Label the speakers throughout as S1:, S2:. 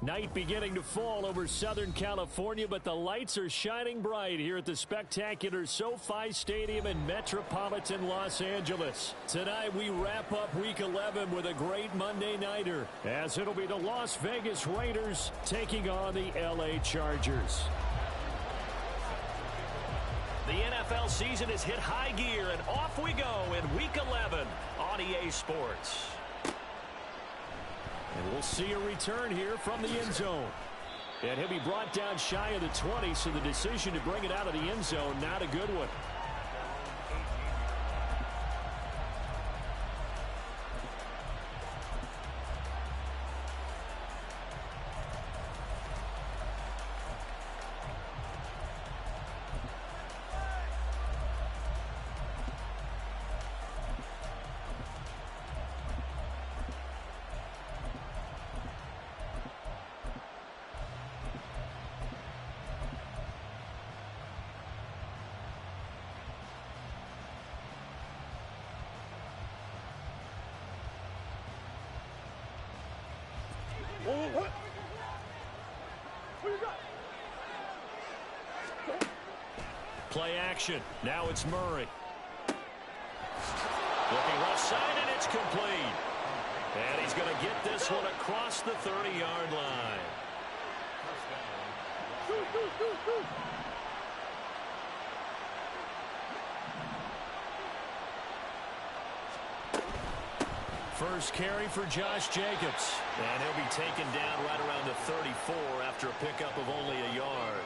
S1: Night beginning to fall over Southern California, but the lights are shining bright here at the spectacular SoFi Stadium in metropolitan Los Angeles. Tonight we wrap up Week 11 with a great Monday nighter, as it'll be the Las Vegas Raiders taking on the LA Chargers.
S2: The NFL season has hit high gear, and off we go in Week 11 on EA Sports.
S1: And we'll see a return here from the end zone. And he'll be brought down shy of the 20, so the decision to bring it out of the end zone, not a good one. Play action. Now it's Murray.
S2: Looking left side, and it's complete. And he's going to get this one across the 30-yard line.
S1: First carry for Josh Jacobs.
S2: And he'll be taken down right around the 34 after a pickup of only a yard.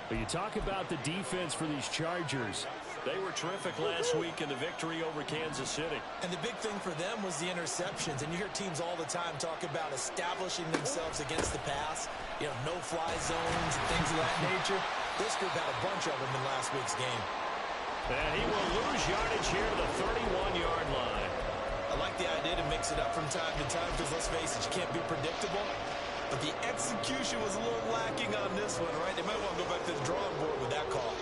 S1: But you talk about the defense for these Chargers.
S2: They were terrific last week in the victory over Kansas City.
S3: And the big thing for them was the interceptions. And you hear teams all the time talk about establishing themselves against the pass. You know, no-fly zones and things of that nature. This group had a bunch of them in last week's game.
S2: And he will lose yardage here to the 31-yard line.
S3: I like the idea to mix it up from time to time because, let's face it, you can't be predictable. But the execution was a little lacking on this one, right? They might want to go back to the drawing board with that call.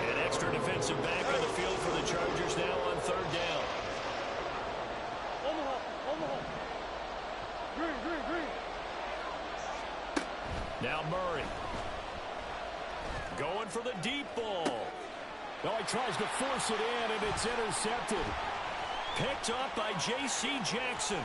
S2: An extra defensive back on the field for the Chargers now on third down.
S1: Now Murray. Going for the deep ball. Oh, he tries to force it in, and it's intercepted. Picked up by J.C. Jackson.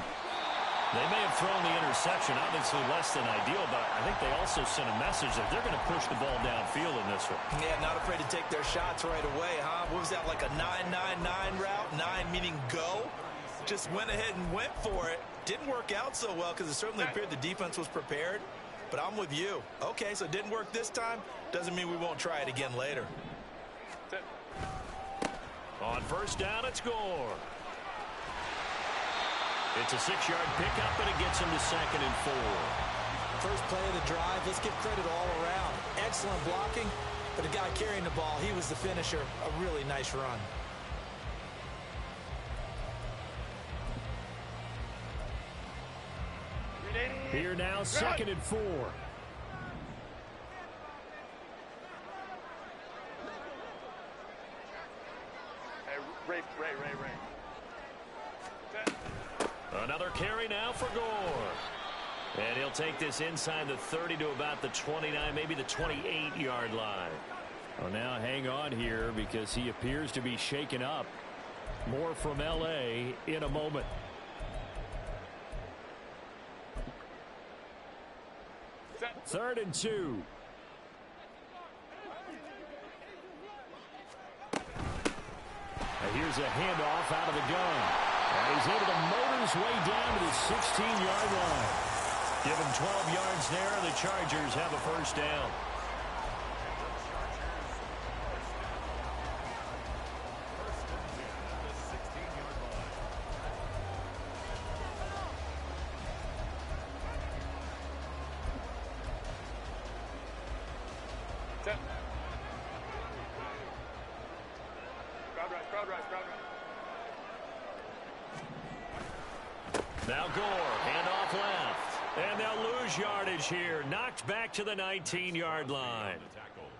S2: They may have thrown the interception, obviously less than ideal, but I think they also sent a message that they're going to push the ball downfield in this one.
S3: Yeah, not afraid to take their shots right away, huh? What was that, like a 9-9-9 route? 9 meaning go? Just went ahead and went for it. Didn't work out so well because it certainly appeared the defense was prepared. But I'm with you. Okay, so it didn't work this time. Doesn't mean we won't try it again later.
S2: On first down, it's Gore. It's a 6-yard pickup, and it gets him to 2nd and 4.
S3: First play of the drive, let's give credit all around. Excellent blocking, but the guy carrying the ball, he was the finisher. A really nice run.
S1: Here now, 2nd and 4.
S4: Ray.
S2: Another carry now for Gore. And he'll take this inside the 30 to about the 29, maybe the 28-yard line.
S1: Well, now hang on here because he appears to be shaken up. More from L.A. in a moment. Third and 2. Here's a handoff out of the gun. And he's able to motor his way down to the 16-yard line.
S2: Give him 12 yards there, and the Chargers have a first down. Now Gore, handoff left. And they'll lose yardage here. Knocked back to the 19-yard line.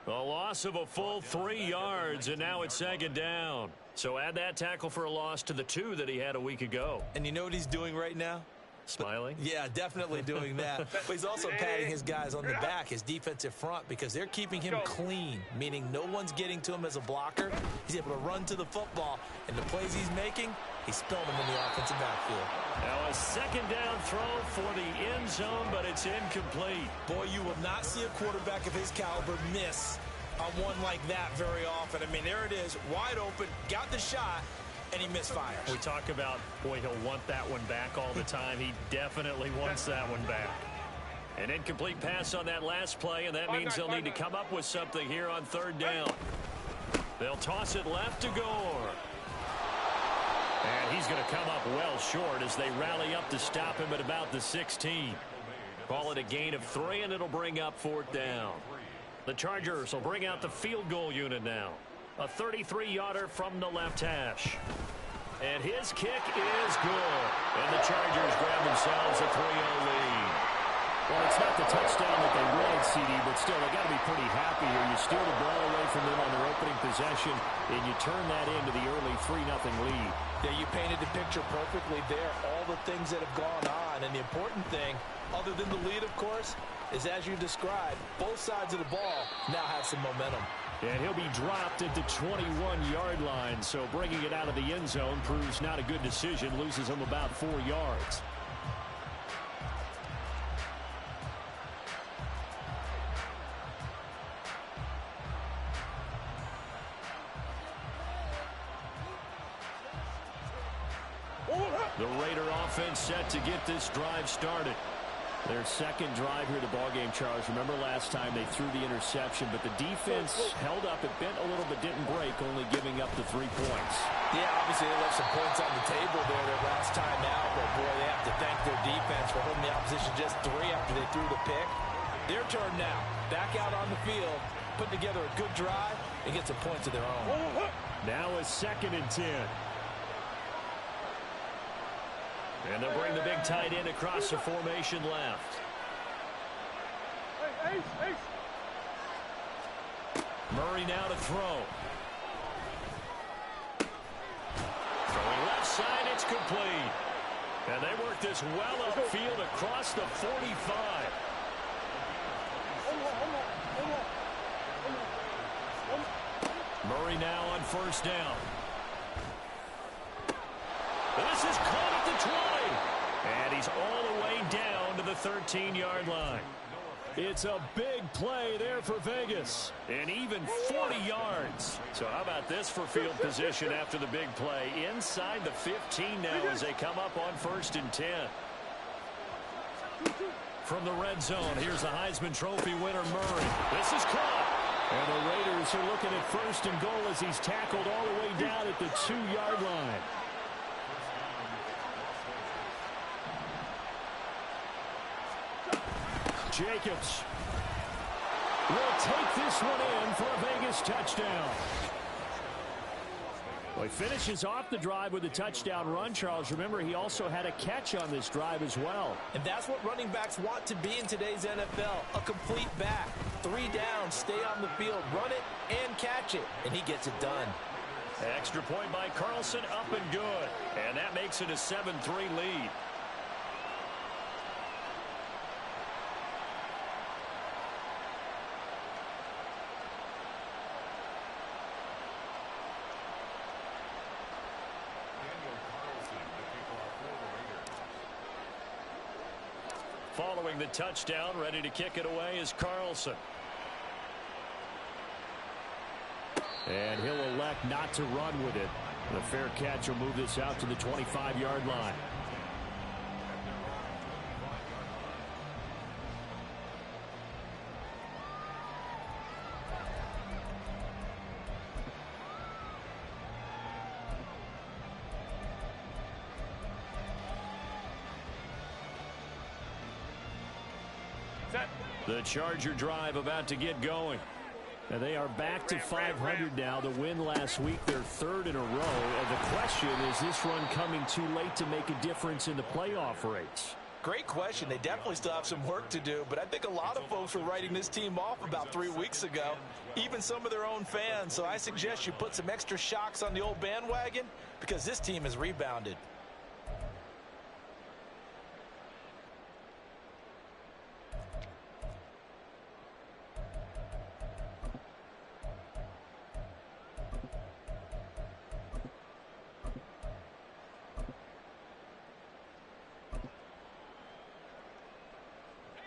S2: A loss of a full 3 yards, and now it's second down. So add that tackle for a loss to the 2 that he had a week ago.
S3: And you know what he's doing right now?
S2: Smiling?
S3: Yeah, definitely doing that. But he's also patting his guys on the back, his defensive front, because they're keeping him clean, meaning no one's getting to him as a blocker. He's able to run to the football, and the plays he's making, he's spilling them in the offensive backfield.
S2: Now a second down throw for the end zone, but it's incomplete.
S3: Boy, you will not see a quarterback of his caliber miss on one like that very often. I mean, there it is, wide open, got the shot, and he misfires.
S2: We talk about, boy, he'll want that one back all the time. He definitely wants that one back. An incomplete pass on that last play, and that means they'll need to come up with something here on third down. They'll toss it left to Gore. And he's going to come up well short as they rally up to stop him at about the 16. Call it a gain of 3, and it'll bring up fourth down. The Chargers will bring out the field goal unit now. A 33-yarder from the left hash. And his kick is good. And the Chargers grab themselves a 3-0 lead.
S1: Well, it's not the touchdown that they wanted, CD, but still, they got to be pretty happy here. You steal the ball away from them on their opening possession, and you turn that into the early 3-0 lead.
S3: Yeah, you painted the picture perfectly there, all the things that have gone on. And the important thing, other than the lead, of course, is as you described, both sides of the ball now have some momentum.
S1: And he'll be dropped at the 21-yard line, so bringing it out of the end zone proves not a good decision, loses him about 4 yards. The Raider offense set to get this drive started. Their second drive here, the ballgame, Charles. Remember last time they threw the interception, but the defense held up. It bent a little but didn't break, only giving up the 3 points.
S3: Yeah, obviously they left some points on the table there their last time out, but boy, they have to thank their defense for holding the opposition just 3 after they threw the pick. Their turn now. Back out on the field, put together a good drive, and get some points of their own.
S1: Now a 2nd and 10.
S2: And they'll bring the big tight end across the formation left. Murray now to throw. Throwing left side, it's complete. And they work this well upfield across the 45. Murray now on first down. This is caught at the 20. And he's all the way down to the 13-yard line.
S1: It's a big play there for Vegas.
S2: And even 40 yards. So how about this for field position after the big play? Inside the 15 now as they come up on 1st and 10. From the red zone, here's the Heisman Trophy winner, Murray. This is caught.
S1: And the Raiders are looking at 1st and goal as he's tackled all the way down at the 2-yard line. Jacobs will take this one in for a Vegas touchdown. Well, he finishes off the drive with a touchdown run, Charles. Remember, he also had a catch on this drive as well.
S3: And that's what running backs want to be in today's NFL, a complete back. 3 down, stay on the field, run it, and catch it. And he gets it done.
S2: Extra point by Carlson, up and good. And that makes it a 7-3 lead. Following the touchdown, ready to kick it away is Carlson.
S1: And he'll elect not to run with it. The fair catch will move this out to the 25-yard line.
S2: The Charger drive about to get going.
S1: And they are back to 500 now. The win last week, their 3rd in a row. And the question is this run coming too late to make a difference in the playoff race?
S3: Great question. They definitely still have some work to do, but I think a lot of folks were writing this team off about 3 weeks ago, even some of their own fans. So I suggest you put some extra shocks on the old bandwagon because this team has rebounded.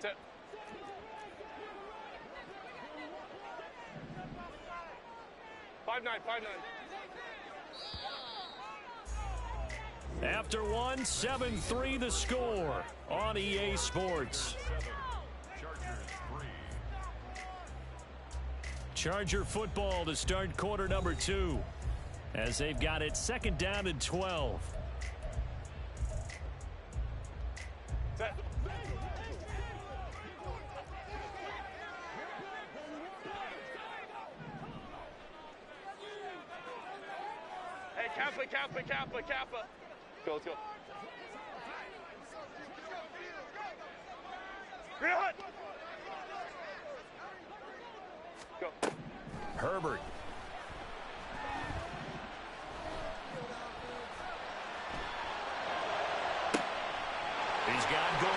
S4: Set. Five nine.
S1: After one, 7-3 the score on EA Sports. Charger football to start quarter number 2 as they've got it 2nd down and 12.
S4: Set. Hey, Kappa. Go, let's go. Real hot. Go.
S1: Herbert. He's got goal.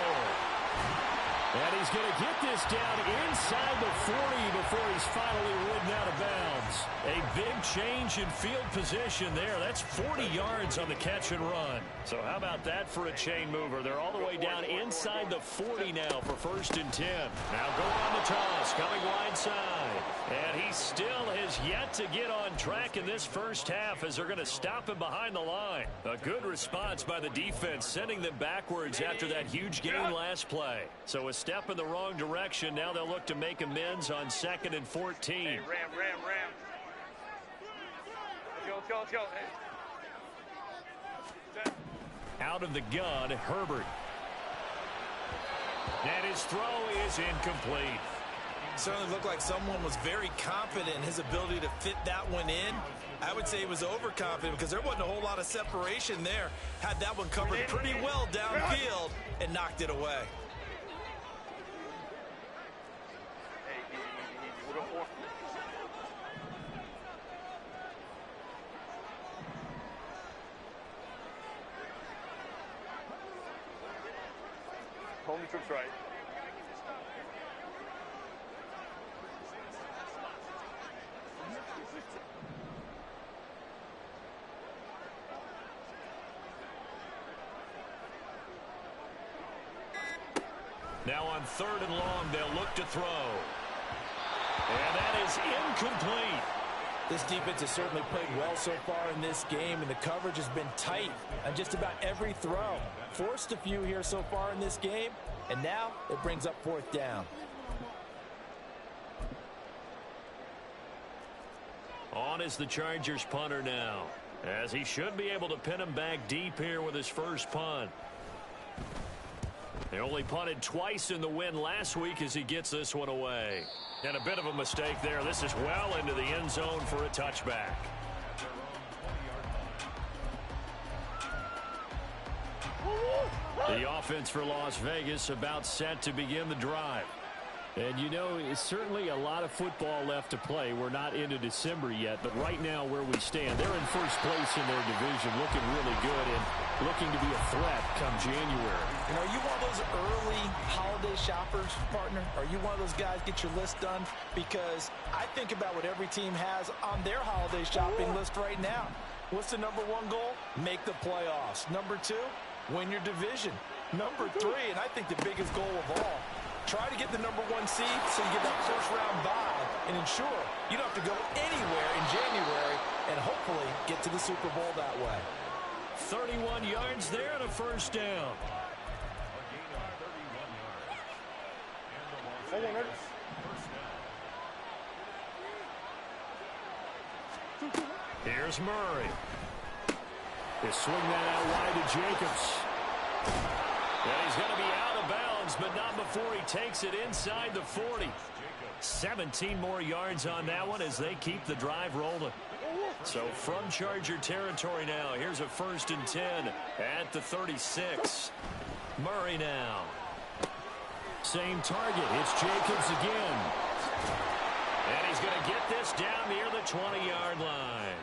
S1: And he's going to get this down inside the 40 before he's finally ridden out of bounds. A big change in field position there. That's 40 yards on the catch and run. So how about that for a chain mover? They're all the way down inside the 40 now for 1st and 10. Now go on the toss, coming wide side. And he still has yet to get on track in this first half as they're going to stop him behind the line. A good response by the defense, sending them backwards after that huge gain last play. So a step in the wrong direction. Now they'll look to make amends on 2nd and 14.
S4: Hey, ram. Let's go. Hey. Set.
S1: Out of the gun, Herbert. And his throw is incomplete.
S3: Certainly looked like someone was very confident in his ability to fit that one in. I would say he was overconfident because there wasn't a whole lot of separation there. Had that one covered pretty well downfield and knocked it away.
S4: Hey, easy. We'll go 4. Home trips right.
S1: Now on 3rd and long, they'll look to throw. And that is incomplete.
S3: This defense has certainly played well so far in this game, and the coverage has been tight on just about every throw. Forced a few here so far in this game, and now it brings up 4th down.
S1: On is the Chargers punter now, as he should be able to pin him back deep here with his first punt. They only punted twice in the win last week as he gets this one away. And a bit of a mistake there. This is well into the end zone for a touchback. The offense for Las Vegas about set to begin the drive. And, you know, it's certainly a lot of football left to play. We're not into December yet, but right now where we stand, they're in first place in their division, looking really good and looking to be a threat come January.
S3: And are you one of those early holiday shoppers, partner? Are you one of those guys get your list done? Because I think about what every team has on their holiday shopping list right now. What's the number 1 goal? Make the playoffs. Number 2, win your division. Number 3, and I think the biggest goal of all, try to get the number 1 seed so you get that first-round bye and ensure you don't have to go anywhere in January and hopefully get to the Super Bowl that way.
S1: 31 yards there and a first down. Here's Murray. They swing that out wide to Jacobs. And he's going to be out of bounds, but not before he takes it inside the 40. 17 more yards on that one as they keep the drive rolling.
S2: So from Charger territory now, here's a 1st and 10 at the 36. Murray now.
S1: Same target. It's Jacobs again.
S2: And he's going to get this down near the 20-yard line.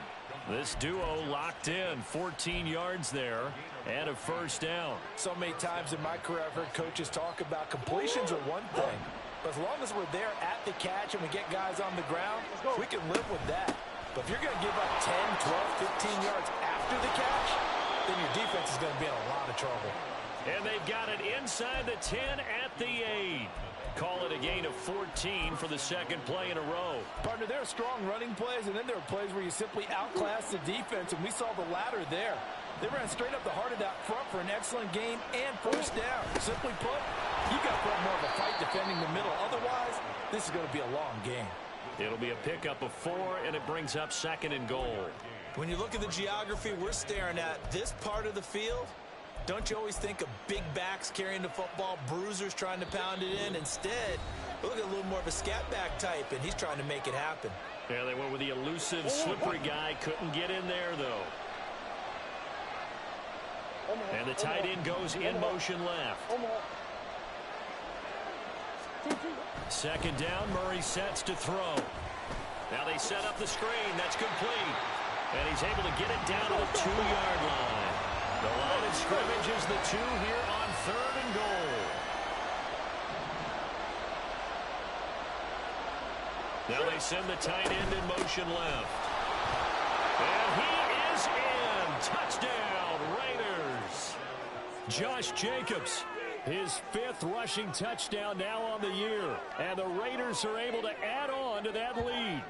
S2: This duo locked in, 14 yards there and a 1st down.
S3: So many times in my career I've heard coaches talk about completions are one thing. But as long as we're there at the catch and we get guys on the ground, we can live with that. But if you're going to give up 10, 12, 15 yards after the catch, then your defense is going to be in a lot of trouble.
S2: And they've got it inside the 10 at the 8. Call it a gain of 14 for the 2nd play in a row.
S3: Partner, there are strong running plays, and then there are plays where you simply outclass the defense, and we saw the latter there. They ran straight up the heart of that front for an excellent game and 1st down. Simply put, you've got to put more of a fight defending the middle. Otherwise, this is going to be a long game.
S2: It'll be a pickup of 4, and it brings up 2nd and goal.
S3: When you look at the geography we're staring at, this part of the field, don't you always think of big backs carrying the football, bruisers trying to pound it in? Instead, look at a little more of a scat back type, and he's trying to make it happen.
S2: Yeah, they went with the elusive, slippery guy. Couldn't get in there, though. And the tight end goes in motion left. 2nd down, Murray sets to throw. Now they set up the screen. That's complete. And he's able to get it down to the 2-yard line. The line of scrimmage is the 2 here on 3rd and goal. Now they send the tight end in motion left. And he is in. Touchdown, Raiders.
S1: Josh Jacobs, his 5th rushing touchdown now on the year. And the Raiders are able to add on to that lead.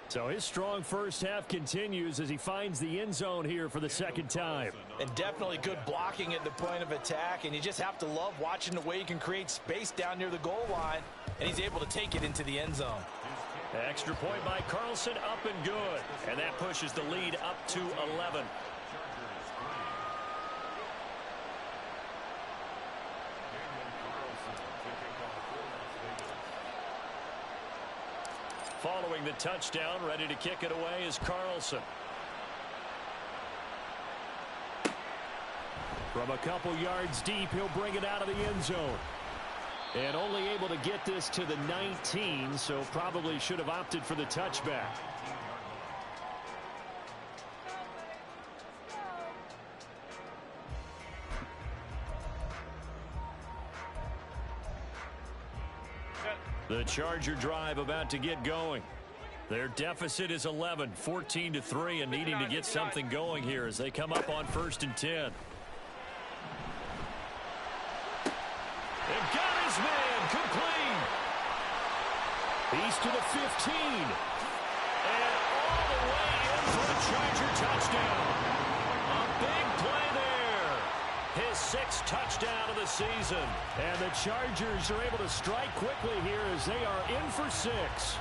S1: So his strong 1st half continues as he finds the end zone here for the 2nd time.
S3: And definitely good blocking at the point of attack, and you just have to love watching the way he can create space down near the goal line, and he's able to take it into the end zone.
S2: Extra point by Carlson, up and good. And that pushes the lead up to 11. Following the touchdown, ready to kick it away is Carlson.
S1: From a couple yards deep, he'll bring it out of the end zone. And only able to get this to the 19, so probably should have opted for the touchback. The Charger drive about to get going. Their deficit is 11, 14-3, and needing to get something going here as they come up on 1st and 10. They've got his man complete. He's to the 15. And all the way in for a Charger touchdown. A big play there. His 6th touchdown of the season. And the Chargers are able to strike quickly here as they are in for 6.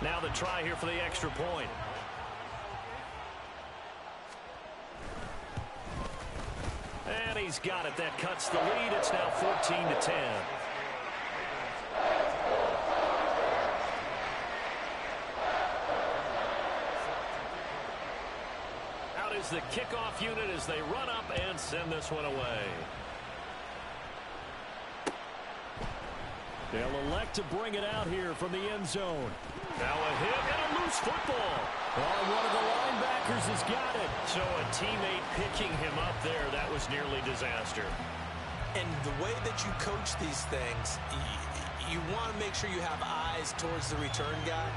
S2: Now the try here for the extra point. And he's got it. That cuts the lead. It's now 14-10. Out is the kickoff unit as they run up and send this one away.
S1: They'll elect to bring it out here from the end zone.
S2: Now a hit and a loose football.
S1: Oh, one of the linebackers has got it.
S2: So a teammate picking him up there, that was nearly disaster.
S3: And the way that you coach these things, you want to make sure you have eyes towards the return guy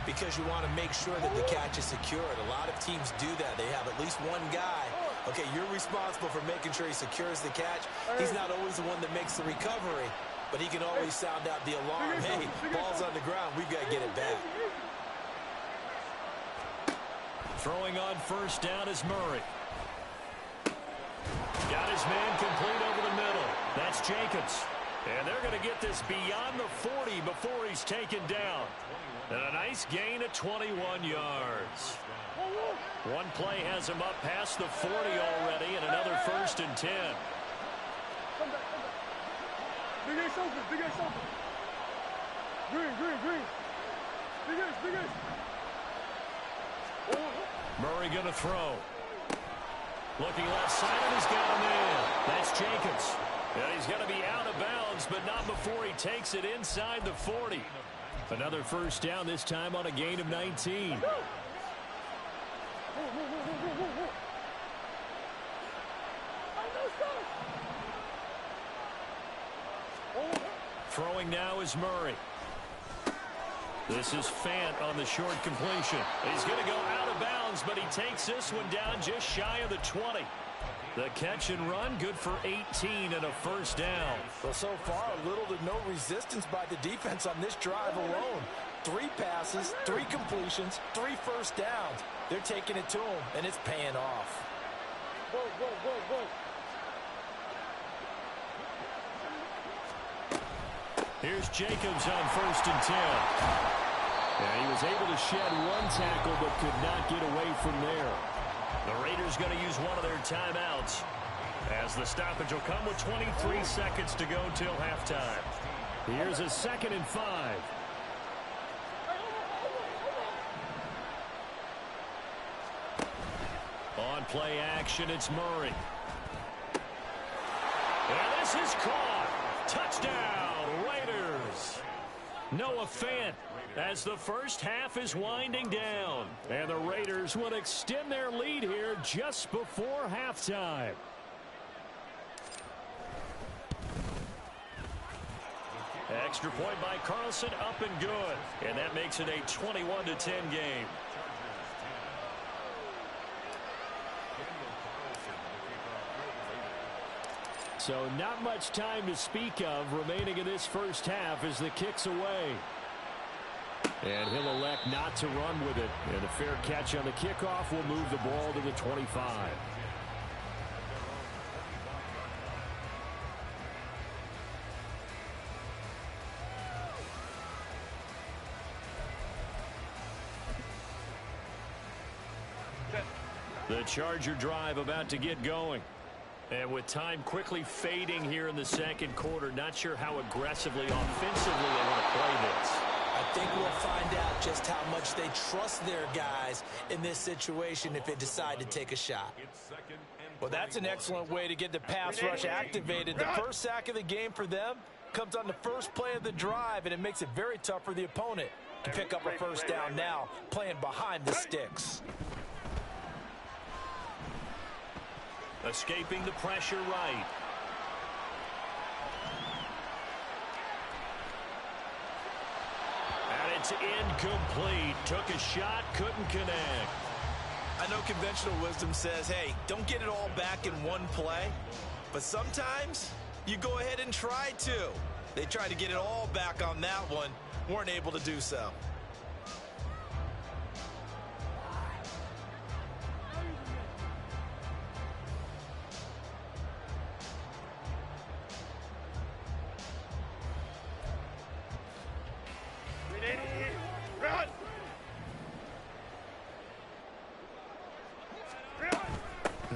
S3: because you want to make sure that the catch is secured. A lot of teams do that. They have at least one guy. Okay, you're responsible for making sure he secures the catch. He's not always the one that makes the recovery, but he can always sound out the alarm. Hey, ball's on the ground. We've got to get it back.
S2: Throwing on 1st down is Murray. Got his man complete over the middle. That's Jacobs. And they're going to get this beyond the 40 before he's taken down. And a nice gain of 21 yards. One play has him up past the 40 already, and another 1st and 10.
S4: Big Ace open. Big Ace open. Green. Big Ace.
S1: Murray going to throw. Looking left side, and he's got a man. That's Jacobs. And he's going to be out of bounds, but not before he takes it inside the 40. Another first down, this time on a gain of 19. Throwing now is Murray. This is Fant on the short completion. He's going to go out of bounds, but he takes this one down just shy of the 20. The catch and run, good for 18 and a first down.
S3: Well, so far, little to no resistance by the defense on this drive alone. 3 passes, 3 completions, 3 first downs. They're taking it to him, and it's paying off.
S4: Go.
S1: Here's Jacobs on 1st and 10. And he was able to shed 1 tackle, but could not get away from there.
S2: The Raiders going to use one of their timeouts, as the stoppage will come with 23 seconds to go till halftime.
S1: Here's a 2nd and 5. On play action, it's Murray. And this is caught. Touchdown, Raiders. Noah Fant, as the first half is winding down. And the Raiders will extend their lead here just before halftime. Extra point by Carlson, up and good. And that makes it a 21-10 game. So not much time to speak of remaining in this first half as the kick's away. And he'll elect not to run with it. And a fair catch on the kickoff will move the ball to the 25. The Charger drive about to get going. And with time quickly fading here in the second quarter, not sure how aggressively, offensively they want to play this.
S3: I think we'll find out just how much they trust their guys in this situation if they decide to take a shot. Well, that's an excellent way to get the pass rush activated. The first sack of the game for them comes on the first play of the drive, and it makes it very tough for the opponent to pick up a first down now, playing behind the sticks.
S2: Escaping the pressure right. And it's incomplete. Took a shot, couldn't connect.
S3: I know conventional wisdom says, hey, don't get it all back in one play. But sometimes you go ahead and try to. They tried to get it all back on that one. Weren't able to do so.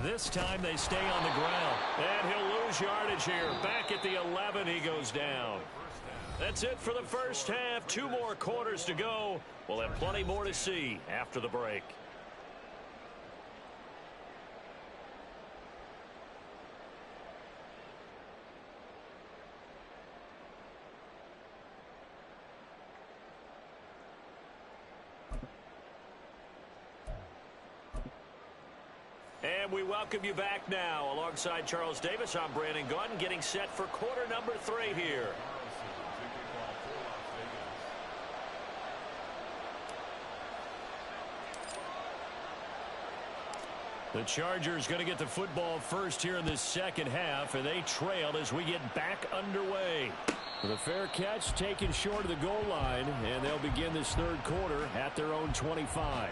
S1: This time they stay on the ground. And he'll lose yardage here. Back at the 11, he goes down. That's it for the first half. 2 more quarters to go. We'll have plenty more to see after the break. And we welcome you back now. Alongside Charles Davis, I'm Brandon Gunn, getting set for quarter number 3 here. The Chargers going to get the football first here in this second half, and they trail as we get back underway. The fair catch taken short of the goal line, and they'll begin this third quarter at their own 25.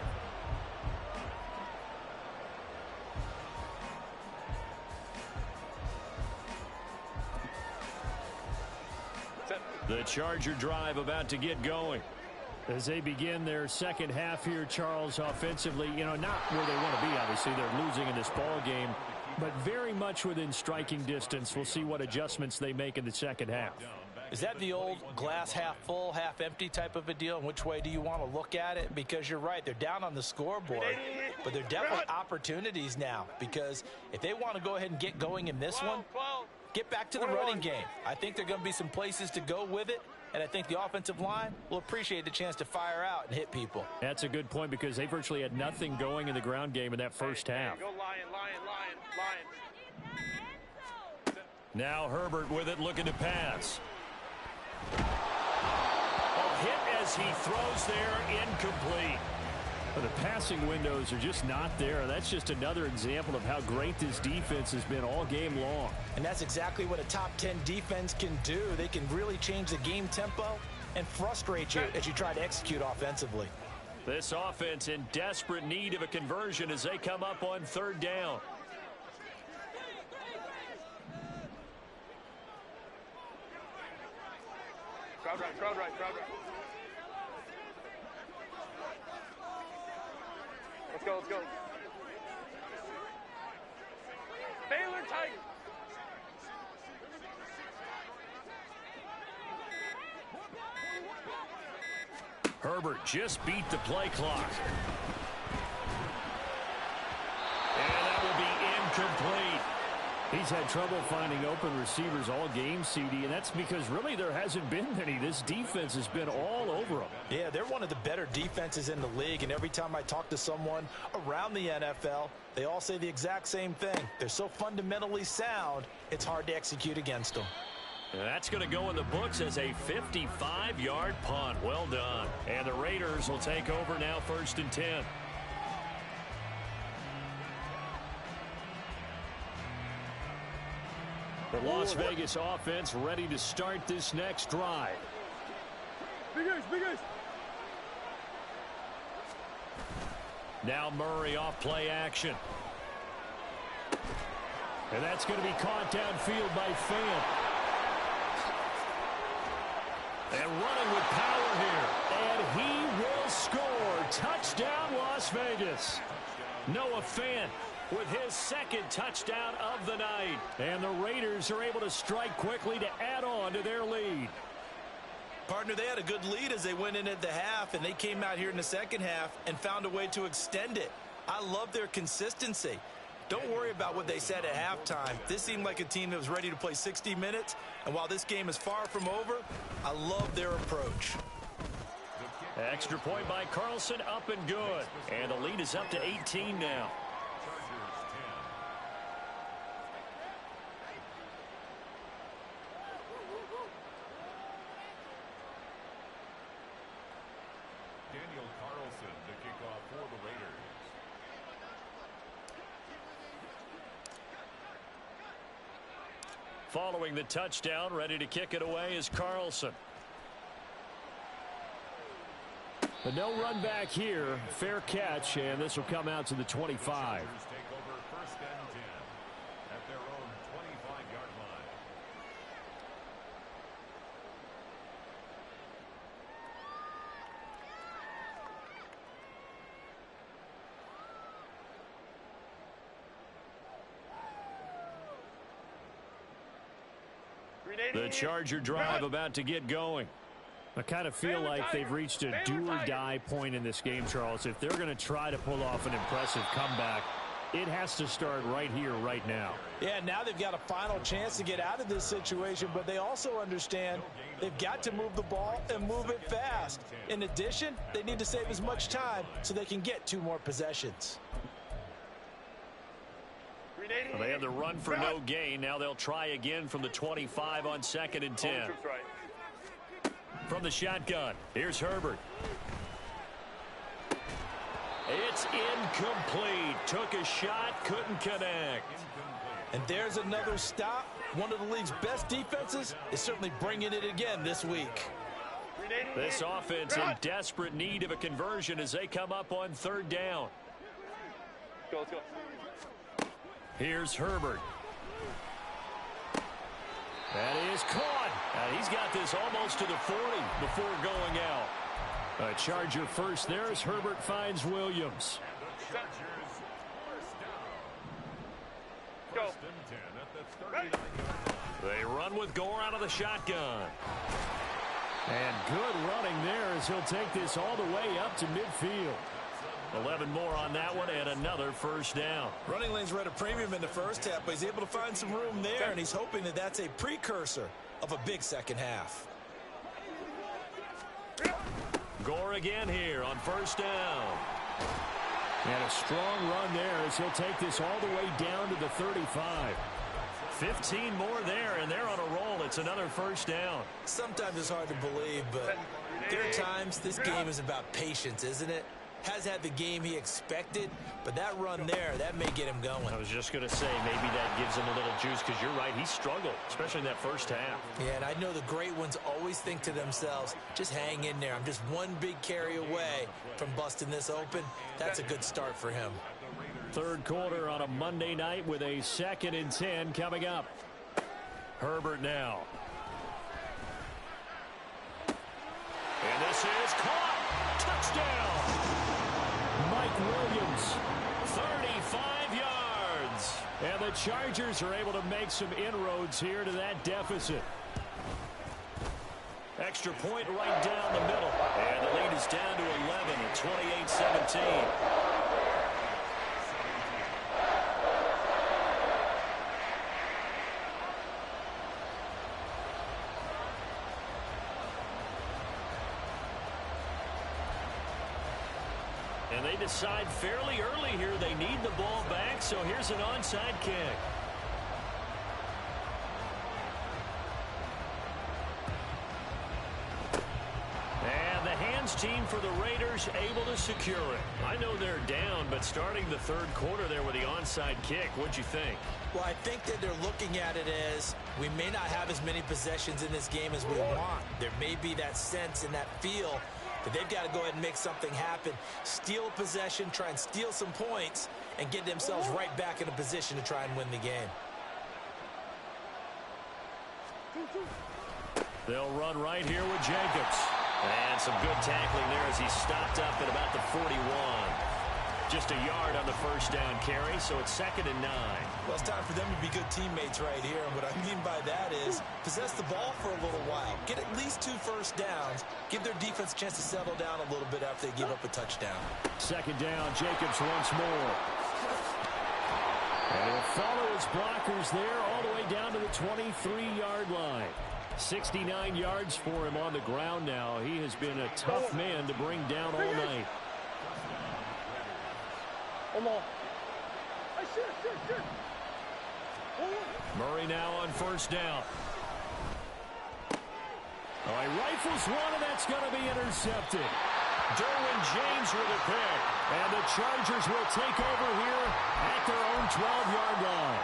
S1: The Charger drive about to get going. As they begin their second half here, Charles, offensively, not where they want to be, obviously. They're losing in this ball game. but very much within striking distance. We'll see what adjustments they make in the second half.
S3: Is that the old glass half full, half empty type of a deal? And which way do you want to look at it? Because you're right, they're down on the scoreboard, but they're definitely opportunities now, because if they want to go ahead and get going in this one, get back to the running game. I think there are going to be some places to go with it, and I think the offensive line will appreciate the chance to fire out and hit people.
S1: That's a good point, because they virtually had nothing going in the ground game in that first half.
S4: Go lion, lion, lion.
S1: Now Herbert with it, looking to pass.
S2: A hit as he throws there, incomplete.
S1: But the passing windows are just not there. That's just another example of how great this defense has been all game long.
S3: And that's exactly what a top 10 defense can do. They can really change the game tempo and frustrate you as you try to execute offensively.
S2: This offense in desperate need of a conversion as they come up on third down.
S4: Crowd right, crowd right, crowd right. Let's go, let's go. Baylor Tigers.
S2: Herbert just beat the play clock. And that will be incomplete.
S1: He's had trouble finding open receivers all game, CD, and that's because really there hasn't been many. This defense has been all over them.
S3: Yeah, they're one of the better defenses in the league, and every time I talk to someone around the NFL, they all say the exact same thing. They're so fundamentally sound, it's hard to execute against them.
S2: And that's going to go in the books as a 55-yard punt. Well done. And the Raiders will take over now, 1st and 10.
S1: The Las Vegas offense ready to start this next drive.
S4: Big ace.
S1: Now Murray off play action. And that's going to be caught downfield by Fant. And running with power here. And he will score. Touchdown, Las Vegas. Noah Fant with his second touchdown of the night. And the Raiders are able to strike quickly to add on to their lead.
S3: Partner, they had a good lead as they went in at the half, and they came out here in the second half and found a way to extend it. I love their consistency. Don't worry about what they said at halftime. This seemed like a team that was ready to play 60 minutes, and while this game is far from over, I love their approach.
S2: Extra point by Carlson, up and good. And the lead is up to 18 now. Following the touchdown, ready to kick it away is Carlson.
S1: But no run back here. Fair catch, and this will come out to the 25. The Charger drive about to get going. I kind of feel like they've reached a do-or-die point in this game, Charles. If they're going to try to pull off an impressive comeback, it has to start right here, right now.
S3: Yeah, now they've got a final chance to get out of this situation, but they also understand they've got to move the ball and move it fast. In addition, they need to save as much time so they can get 2 more possessions.
S2: Well, they had the run for no gain. Now they'll try again from the 25 on 2nd and 10. From the shotgun, here's Herbert. It's incomplete. Took a shot, couldn't connect.
S3: And there's another stop. One of the league's best defenses is certainly bringing it again this week.
S2: This offense in desperate need of a conversion as they come up on 3rd down.
S4: Let's go.
S2: Here's Herbert. That is caught. And he's got this almost to the 40 before going out.
S1: A Charger first there as Herbert finds Williams.
S4: go.
S2: They run with Gore out of the shotgun.
S1: And good running there as he'll take this all the way up to midfield.
S2: 11 more on that one and another first down.
S3: Running lanes were at a premium in the first half, but he's able to find some room there, and he's hoping that that's a precursor of a big second half.
S2: Gore again here on first down.
S1: And a strong run there as he'll take this all the way down to the 35.
S2: 15 more there, and they're on a roll. It's another first down.
S3: Sometimes it's hard to believe, but there are times this game is about patience, isn't it? Has had the game he expected, but that run there, that may get him going.
S2: I was just going to say, maybe that gives him a little juice, because you're right, he struggled, especially in that first half.
S3: Yeah, and I know the great ones always think to themselves, just hang in there. I'm just one big carry away from busting this open. That's a good start for him.
S1: Third quarter on a Monday night with a 2nd and 10 coming up. Herbert now.
S2: And this is caught. Touchdown.
S1: Mike Williams.
S2: 35 yards.
S1: And the Chargers are able to make some inroads here to that deficit.
S2: Extra point right down the middle. And the lead is down to 11 at 28-17. And they decide fairly early here they need the ball back, so here's an onside kick. And the hands team for the Raiders able to secure it. I know they're down, but starting the third quarter there with the onside kick, what'd you think?
S3: Well, I think that they're looking at it as we may not have as many possessions in this game as we want. There may be that sense and that feel that they've got to go ahead and make something happen, steal a possession, try and steal some points, and get themselves right back in a position to try and win the game.
S1: They'll run right here with Jacobs.
S2: And some good tackling there as he stopped up at about the 41. Just a yard on the first down carry, so it's 2nd and 9.
S3: Well, it's time for them to be good teammates right here. And what I mean by that is possess the ball for a little while. Get at least 2 first downs. Give their defense a chance to settle down a little bit after they give up a touchdown.
S1: 2nd down, Jacobs once more. And he'll follow his blockers there all the way down to the 23-yard line. 69 yards for him on the ground now. He has been a tough man to bring down all night. Murray now on first down. Oh, he rifles one, and that's going to be intercepted. Derwin James with a pick. And the Chargers will take over here at their own 12-yard line.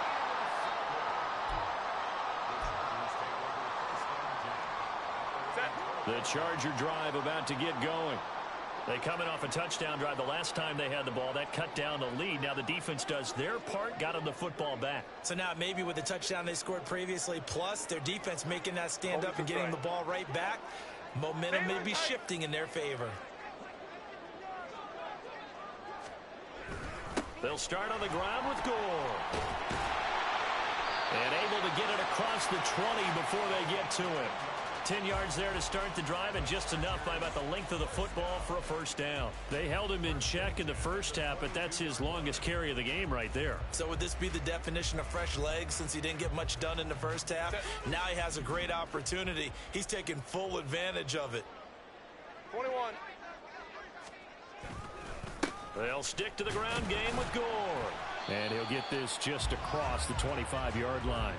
S1: The Charger drive about to get going. They coming off a touchdown drive the last time they had the ball. That cut down the lead. Now the defense does their part, got them the football back.
S3: So now maybe with the touchdown they scored previously, plus their defense making that stand up and getting the ball right back, momentum may be shifting in their favor.
S2: They'll start on the ground with Gore. And able to get it across the 20 before they get to him. 10 yards there to start the drive, and just enough by about the length of the football for a first down. They held him in check in the first half, but that's his longest carry of the game right there.
S3: So would this be the definition of fresh legs since he didn't get much done in the first half? Now he has a great opportunity. He's taking full advantage of it.
S4: 21.
S2: They'll stick to the ground game with Gore.
S1: And he'll get this just across the 25-yard line.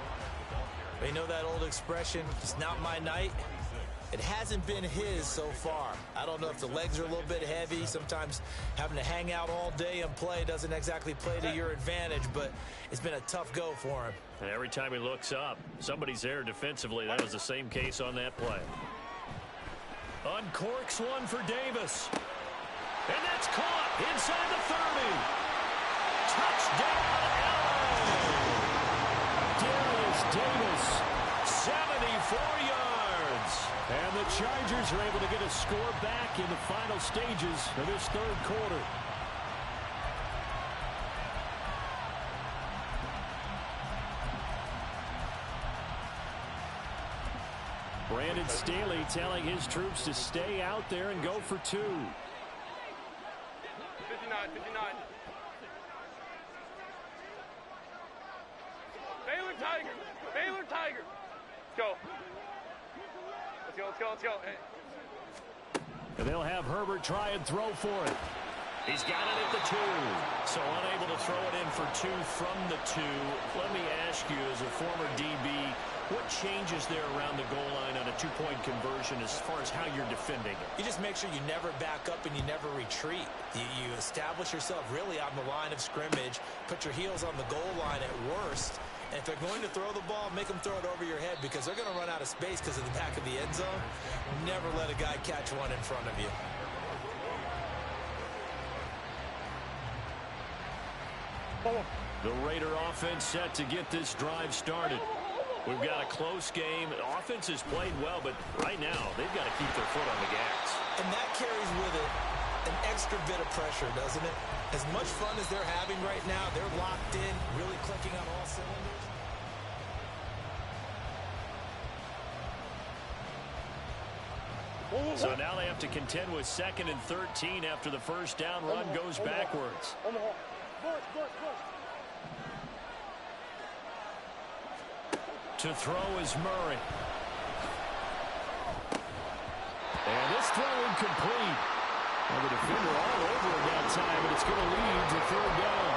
S3: You know that old expression, it's not my night? It hasn't been his so far. I don't know if the legs are a little bit heavy. Sometimes having to hang out all day and play doesn't exactly play to your advantage, but it's been a tough go for him.
S2: And every time he looks up, somebody's there defensively. That was the same case on that play. Uncorks one for Davis. And that's caught inside the 30. Touchdown,
S1: Darius Davis.
S2: 74 yards.
S1: And the Chargers are able to get a score back in the final stages of this third quarter. Brandon Staley telling his troops to stay out there and go for 2.
S4: 59, 59. Baylor Tiger. Baylor Tiger. Let's go. Let's go, let's go, let's go. Hey.
S1: And they'll have Herbert try and throw for it.
S2: He's got it at the 2. So unable to throw it in for 2 from the 2. Let me ask you, as a former DB, what changes there around the goal line on a 2-point conversion as far as how you're defending it?
S3: You just make sure you never back up and you never retreat. You establish yourself really on the line of scrimmage, put your heels on the goal line at worst, and if they're going to throw the ball, make them throw it over your head because they're going to run out of space because of the back of the end zone. Never let a guy catch one in front of you.
S1: The Raider offense set to get this drive started.
S2: We've got a close game. The offense has played well, but right now they've got to keep their foot on the gas.
S3: And that carries with it an extra bit of pressure, doesn't it? As much fun as they're having right now, they're locked in, really clicking on all cylinders.
S2: So now they have to contend with 2nd and 13 after the first down run goes backwards.
S1: To throw is Murray. And this throw incomplete. Well, the defender all over him that time, but it's going to lead to 3rd down.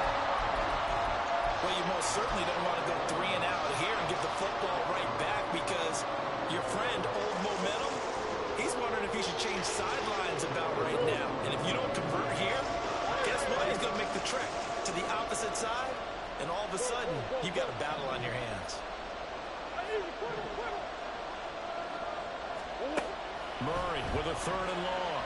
S3: Well, you most certainly don't want to go 3 and out here and give the football right back because your friend, Old Momentum, he's wondering if he should change sidelines about right now. And if you don't convert here, guess what? He's going to make the trek to the opposite side, and all of a sudden, you've got a battle on your hands.
S1: Murray with a 3rd and long.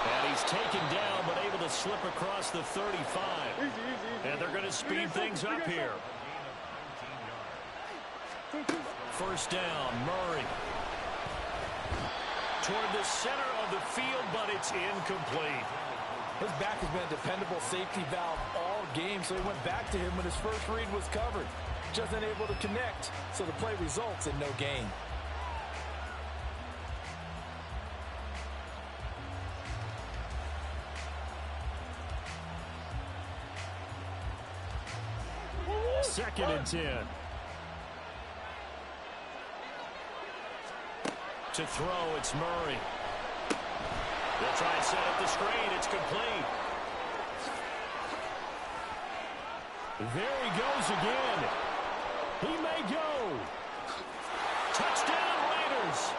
S1: And he's taken down, but able to slip across the 35. And they're going to speed things up here. 1st down, Murray. Toward the center of the field, but it's incomplete.
S3: His back has been a dependable safety valve all game, so he went back to him when his first read was covered. Just unable to connect, so the play results in no gain.
S1: Second and 10. To throw, it's Murray. They'll try and set up the screen. It's complete. There he goes again. He may go. Touchdown, Raiders.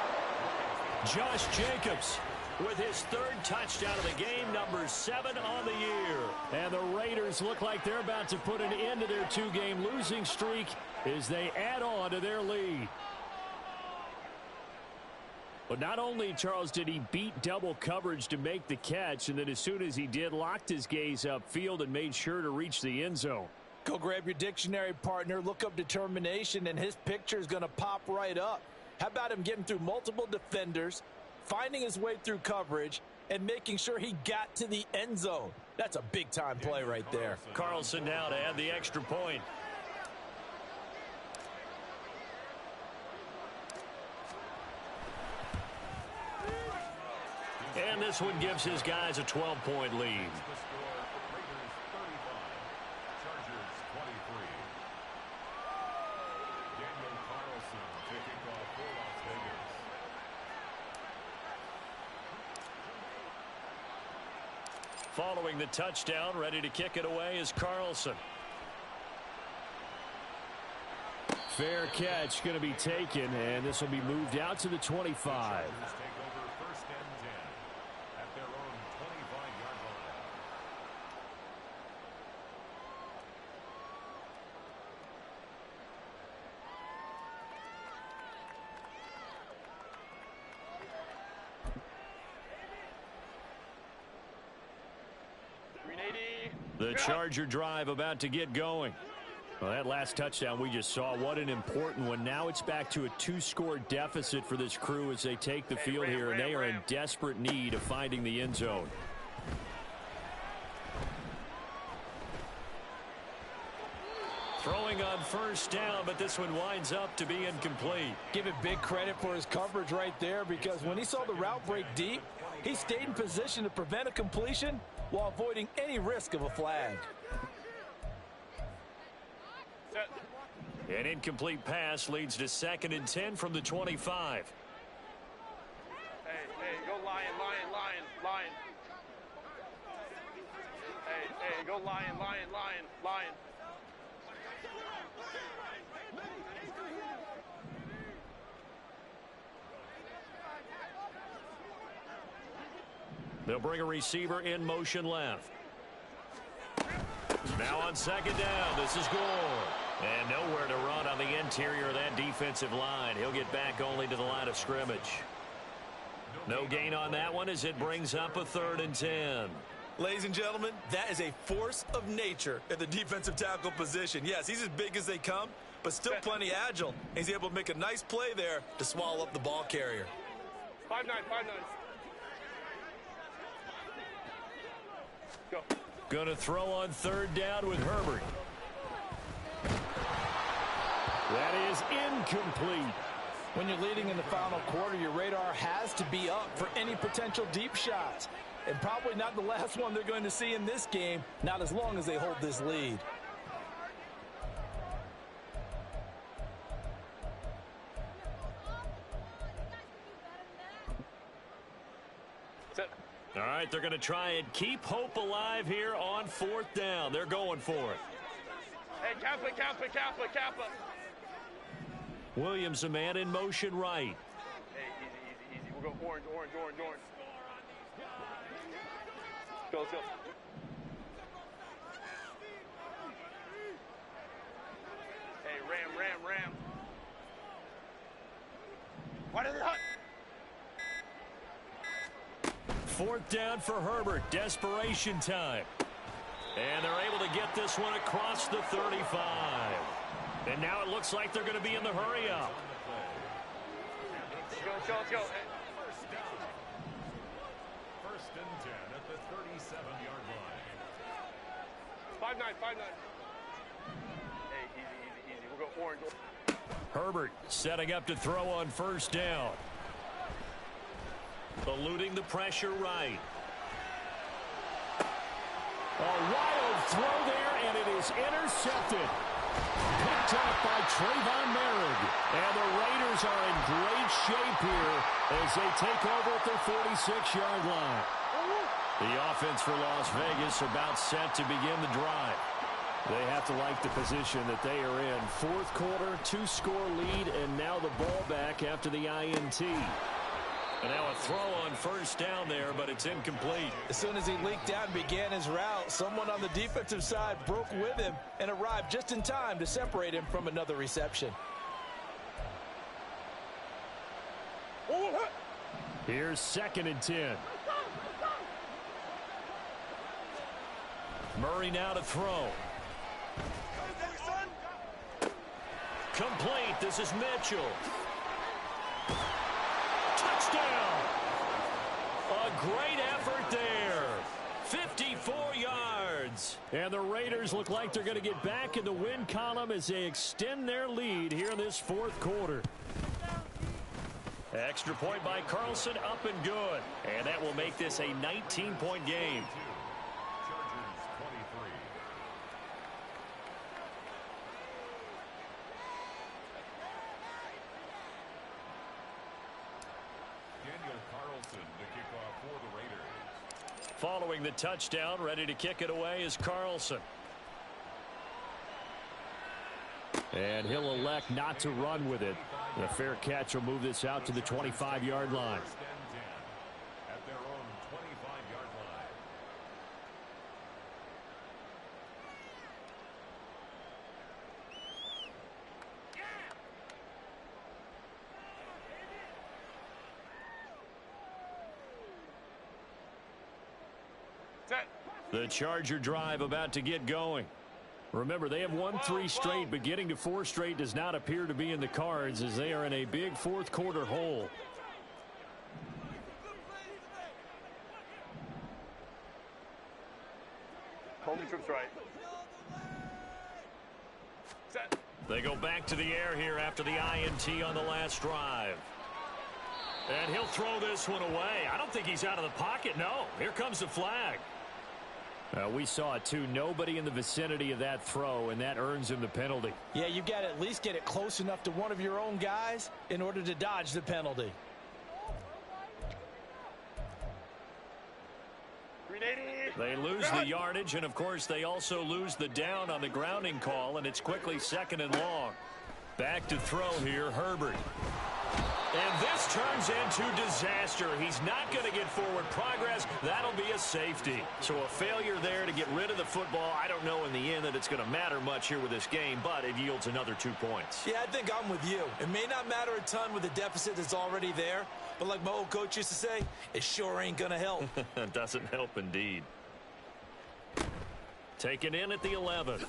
S1: Josh Jacobs with his 3rd touchdown of the game, number 7 on the year. And the Raiders look like they're about to put an end to their 2-game losing streak as they add on to their lead. But not only, Charles, did he beat double coverage to make the catch, and then as soon as he did, locked his gaze upfield and made sure to reach the end zone.
S3: Go grab your dictionary, partner. Look up determination, and his picture is going to pop right up. How about him getting through multiple defenders, finding his way through coverage, and making sure he got to the end zone? That's a big-time play right there.
S2: Carlson now to add the extra point. And this one gives his guys a 12-point lead. Following the touchdown, ready to kick it away is Carlson.
S1: Fair catch going to be taken, and this will be moved out to the 25. The Charger drive about to get going. Well, that last touchdown we just saw, what an important one. Now it's back to a 2-score deficit for this crew as they take the field here, and they are in desperate need of finding the end zone. on first down, but this one winds up to be incomplete.
S3: Give it big credit for his coverage right there, because when he saw the route break deep, he stayed in position to prevent a completion while avoiding any risk of a flag.
S1: An incomplete pass leads to 2nd and 10 from the 25.
S4: Hey, go lion. Hey, go lion.
S1: They'll bring a receiver in motion left. Now on 2nd down, this is Gore. And nowhere to run on the interior of that defensive line. He'll get back only to the line of scrimmage. No gain on that one as it brings up a 3rd and 10.
S3: Ladies and gentlemen, that is a force of nature at the defensive tackle position. Yes, he's as big as they come, but still plenty agile. He's able to make a nice play there to swallow up the ball carrier.
S4: 5-9. Go.
S1: Going to throw on 3rd down with Herbert. That is incomplete.
S3: When you're leading in the final quarter, your radar has to be up for any potential deep shots. And probably not the last one they're going to see in this game, not as long as they hold this lead.
S1: All right, they're going to try and keep hope alive here on 4th down. They're going for it.
S4: Hey, Kappa.
S1: Williams, a man in motion right.
S4: Hey, easy. We'll go orange. Let's go. Hey, ram. What is it?
S1: 4th down for Herbert. Desperation time. And they're able to get this one across the 35. And now it looks like they're going to be in the hurry up.
S4: Let's go.
S5: First and 10 at the 37-yard line.
S4: 5-9. Hey, easy. We'll go orange.
S1: Herbert setting up to throw on 1st down. Eluding the pressure right. A wild throw there, and it is intercepted. Picked up by Trayvon Merritt. And the Raiders are in great shape here as they take over at their 46-yard line. The offense for Las Vegas about set to begin the drive. They have to like the position that they are in. 4th quarter, 2-score lead, and now the ball back after the INT. And now a throw on 1st down there, but it's incomplete.
S3: As soon as he leaked out and began his route, someone on the defensive side broke with him and arrived just in time to separate him from another reception.
S1: Here's 2nd and 10. Murray now to throw. Complete. This is Mitchell. Touchdown! A great effort there. 54 yards. And the Raiders look like they're going to get back in the win column as they extend their lead here in this 4th quarter. Extra point by Carlson, up and good. And that will make this a 19-point game. Following the touchdown, ready to kick it away is Carlson. And he'll elect not to run with it. The fair catch will move this out to the 25-yard line.
S5: At their own 25-yard line.
S1: The Charger drive about to get going. Remember, they have won 3 straight, but getting to 4 straight does not appear to be in the cards as they are in a big 4th quarter hole.
S4: Holding troops right. Set.
S2: They go back to the air here after the INT on the last drive. And he'll throw this one away. I don't think he's out of the pocket. No, here comes the flag.
S1: We saw it too. Nobody in the vicinity of that throw, and that earns him the penalty.
S3: Yeah, you've got to at least get it close enough to one of your own guys in order to dodge the penalty.
S2: They lose the yardage, and of course they also lose the down on the grounding call, and it's quickly 2nd and long. Back to throw here, Herbert. And this turns into disaster. He's not going to get forward progress. That'll be a safety. So a failure there to get rid of the football. I don't know in the end that it's going to matter much here with this game, but it yields another 2 points.
S3: Yeah, I think I'm with you. It may not matter a ton with the deficit that's already there, but like my old coach used to say, it sure ain't going to help.
S2: It doesn't help indeed. Taken in at the 11th.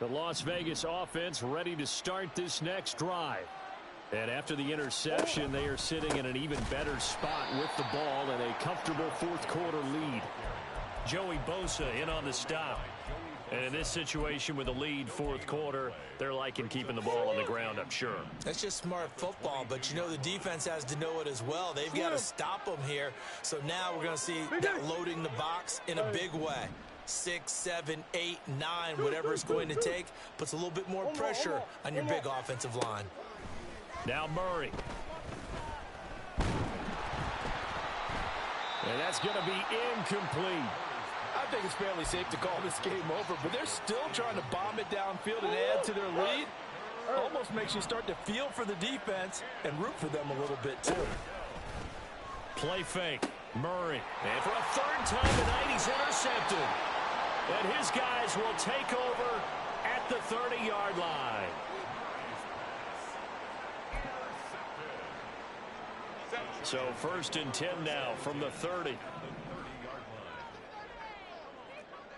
S1: The Las Vegas offense ready to start this next drive. And after the interception, they are sitting in an even better spot with the ball and a comfortable 4th quarter lead.
S2: Joey Bosa in on the stop. And in this situation with a lead 4th quarter, they're liking keeping the ball on the ground, I'm sure.
S3: That's just smart football, but you know the defense has to know it as well. They've got to stop them here. So now we're going to see that loading the box in a big way. 6, 7, 8, 9, whatever it's going to take, puts a little bit more pressure on your big offensive line.
S1: Now Murray. And that's going to be incomplete.
S6: I think it's fairly safe to call this game over, but they're still trying to bomb it downfield and add to their lead. Almost makes you start to feel for the defense and root for them a little bit too.
S1: Play fake. Murray. And for a 3rd time tonight, he's intercepted. And his guys will take over at the 30-yard line.
S2: So 1st and 10 now from the 30.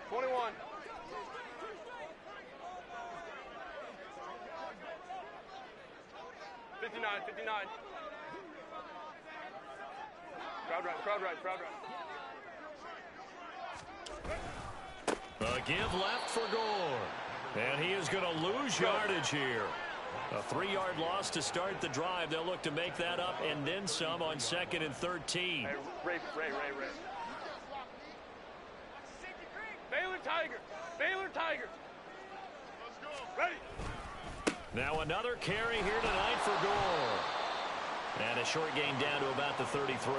S4: 21. '59. Crowd right.
S2: A give left for Gore. And he is going to lose yardage here. A 3-yard loss to start the drive. They'll look to make that up and then some on 2nd and 13.
S4: Hey, Ray. Baylor Tiger. Let's go. Ready.
S2: Now another carry here tonight for Gore. And a short gain down to about the 33.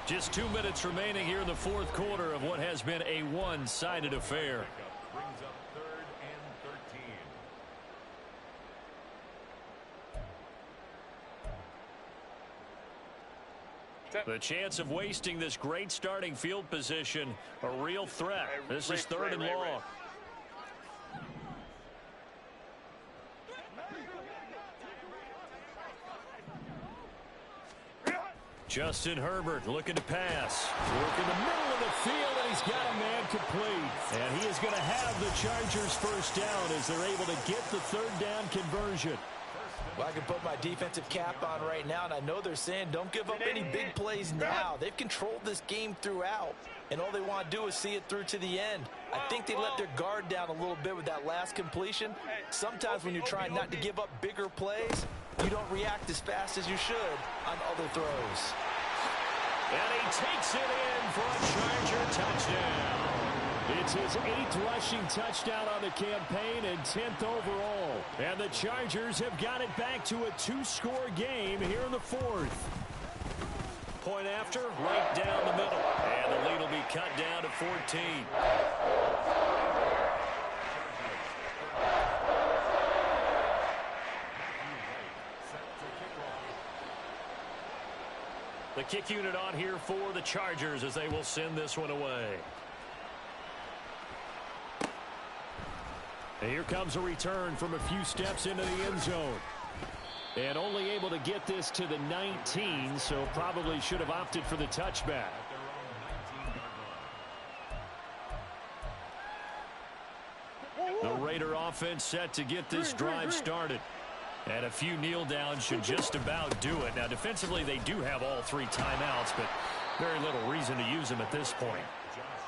S1: Just 2 minutes remaining here in the 4th quarter of what has been a one-sided affair.
S5: Brings up 3rd and 13.
S2: The chance of wasting this great starting field position, a real threat. This is 3rd and long.
S1: Justin Herbert looking to pass. Work in the middle of the field, and he's got a man complete. And he is going to have the Chargers first down as they're able to get the 3rd down conversion.
S3: Well, I can put my defensive cap on right now, and I know they're saying don't give up any big plays now. They've controlled this game throughout, and all they want to do is see it through to the end. I think they let their guard down a little bit with that last completion. Sometimes when you're trying not to give up bigger plays, you don't react as fast as you should on other throws.
S1: And he takes it in for a Charger touchdown. It's his 8th rushing touchdown on the campaign and 10th overall. And the Chargers have got it back to a 2-score game here in the 4th.
S2: Point after, right down the middle. And the lead will be cut down to 14. The kick unit on here for the Chargers as they will send this one away.
S1: And here comes a return from a few steps into the end zone. And only able to get this to the 19, so probably should have opted for the touchback. The Raider offense set to get this drive started. And a few kneel downs should just about do it. Now, defensively, they do have all 3 timeouts, but Very little reason to use him at this point.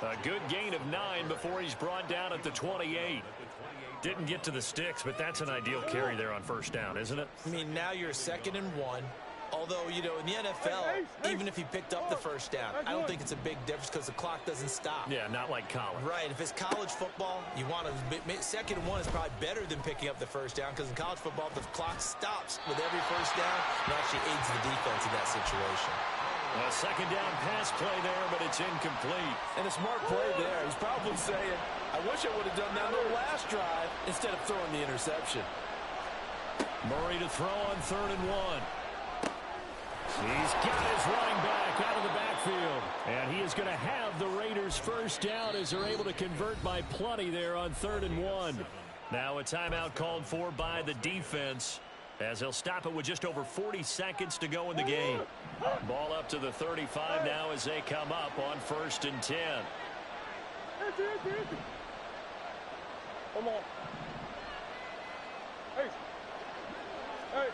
S1: A good gain of 9 before he's brought down at the 28. Didn't get to the sticks, but that's an ideal carry there on first down, isn't it?
S3: I mean, now you're 2nd and 1. Although, you know, in the NFL, even if he picked up the first down, I don't think it's a big difference because the clock doesn't stop.
S1: Yeah, not like college.
S3: Right. If it's college football, you want to 2nd and 1 is probably better than picking up the first down because in college football, the clock stops with every first down and actually aids the defense in that situation.
S1: A 2nd down pass play there, but it's incomplete.
S6: And a smart play there. He's probably saying, I wish I would have done that on the last drive instead of throwing the interception.
S1: Murray to throw on 3rd and 1. He's got his running back out of the backfield. And he is going to have the Raiders first down as they're able to convert by plenty there on 3rd and 1. Now a timeout called for by the defense as they'll stop it with just over 40 seconds to go in the game. Ball up to the 35 now as they come up on 1st and 10.
S4: Come on. Hey. Hey.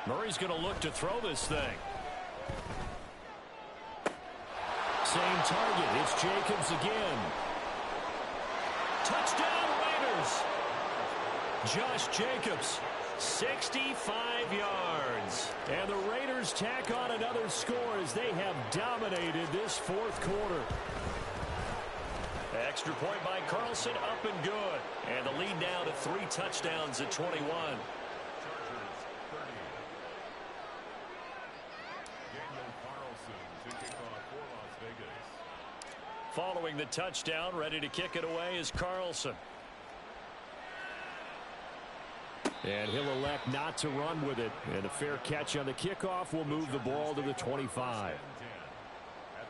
S1: Murray's going to look to throw this thing. Same target. It's Jacobs again. Touchdown Raiders. Josh Jacobs, 65 yards. And the Raiders tack on another score as they have dominated this 4th quarter. Extra point by Carlson, up and good. And the lead now to 3 touchdowns at 21. Following the touchdown, ready to kick it away is Carlson. And he'll elect not to run with it. And a fair catch on the kickoff will move the ball to the 25.
S5: At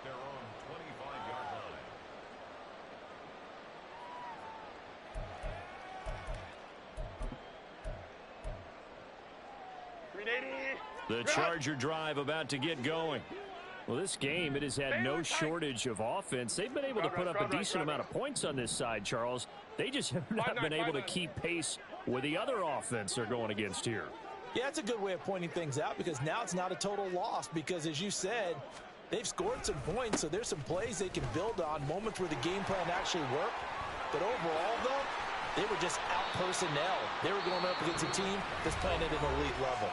S5: their own 25-yard line.
S1: The Charger drive about to get going. Well, this game, it has had no shortage of offense. They've been able to put up a decent amount of points on this side, Charles. They just have not been able to keep pace with the other offense they're going against here.
S3: Yeah, that's a good way of pointing things out because now it's not a total loss because, as you said, they've scored some points, so there's some plays they can build on, moments where the game plan actually worked. But overall, though, they were just out personnel. They were going up against a team that's playing at an elite level.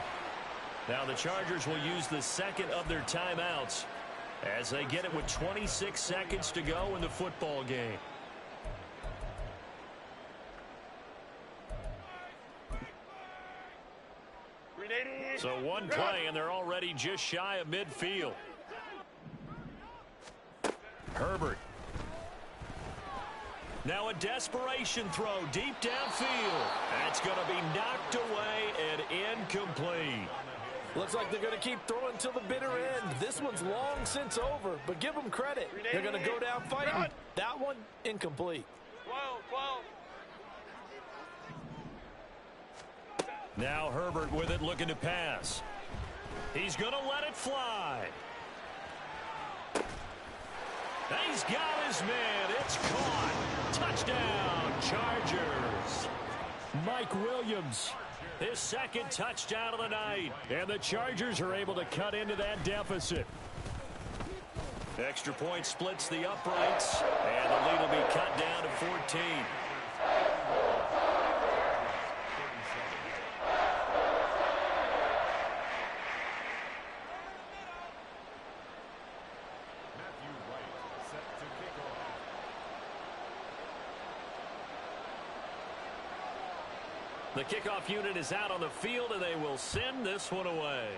S1: Now the Chargers will use the 2nd of their timeouts as they get it with 26 seconds to go in the football game. So one play, and they're already just shy of midfield. Herbert. Now a desperation throw deep downfield. That's going to be knocked away and incomplete.
S6: Looks like they're going to keep throwing until the bitter end. This one's long since over, but give them credit. They're going to go down fighting. That one, incomplete.
S4: 12.
S1: Now Herbert with it, looking to pass. He's going to let it fly. He's got his man. It's caught. Touchdown, Chargers. Mike Williams, his 2nd touchdown of the night. And the Chargers are able to cut into that deficit. Extra point splits the uprights, and the lead will be cut down to 14. The kickoff unit is out on the field, and they will send this one away.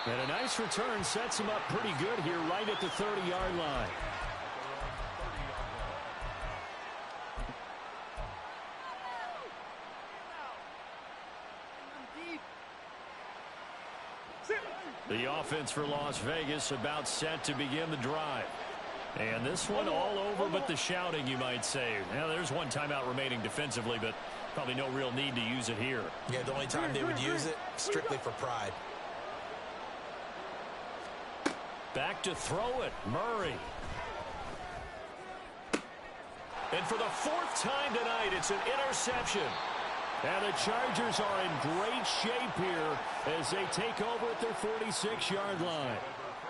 S1: And a nice return sets him up pretty good here right at the 30-yard line. The offense for Las Vegas about set to begin the drive. And this one all over but the shouting, you might say. Now, there's one timeout remaining defensively, but probably no real need to use it here.
S3: Yeah, the only time they would use it, strictly for pride. Back to throw it, Murray.
S2: And for the fourth time tonight, it's an interception.
S1: And the Chargers are in great shape here as they take over at their 46-yard line.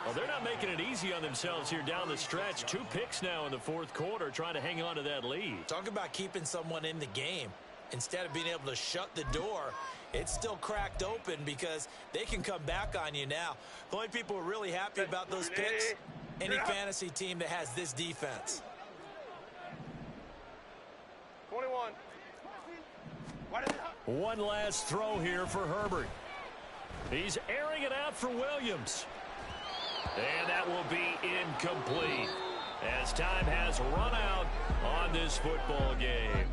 S2: Well, they're not making it easy on themselves here down the stretch. 2 picks now in the fourth quarter, trying to hang on to that lead.
S3: Talk about keeping someone in the game. Instead of being able to shut the door, it's still cracked open because they can come back on you now. The only people who are really happy about those picks, any fantasy team that has this defense.
S4: 21.
S1: One last throw here for Herbert.
S2: He's airing it out for Williams. And that will be incomplete as time has run out on this football game.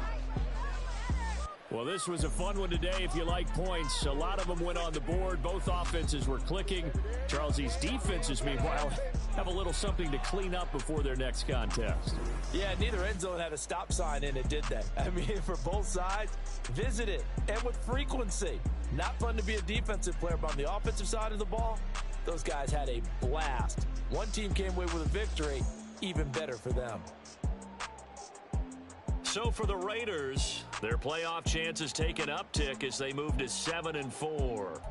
S1: Well, this was a fun one today if you like points. A lot of them went on the board. Both offenses were clicking. Charles, these defenses, meanwhile, have a little something to clean up before their next contest.
S6: Yeah, neither end zone had a stop sign in it, did they? I mean, for both sides, visit it, and with frequency. Not fun to be a defensive player, but on the offensive side of the ball, those guys had a blast. One team came away with a victory, even better for them.
S2: So for the Raiders, their playoff chances take an uptick as they move to 7-4.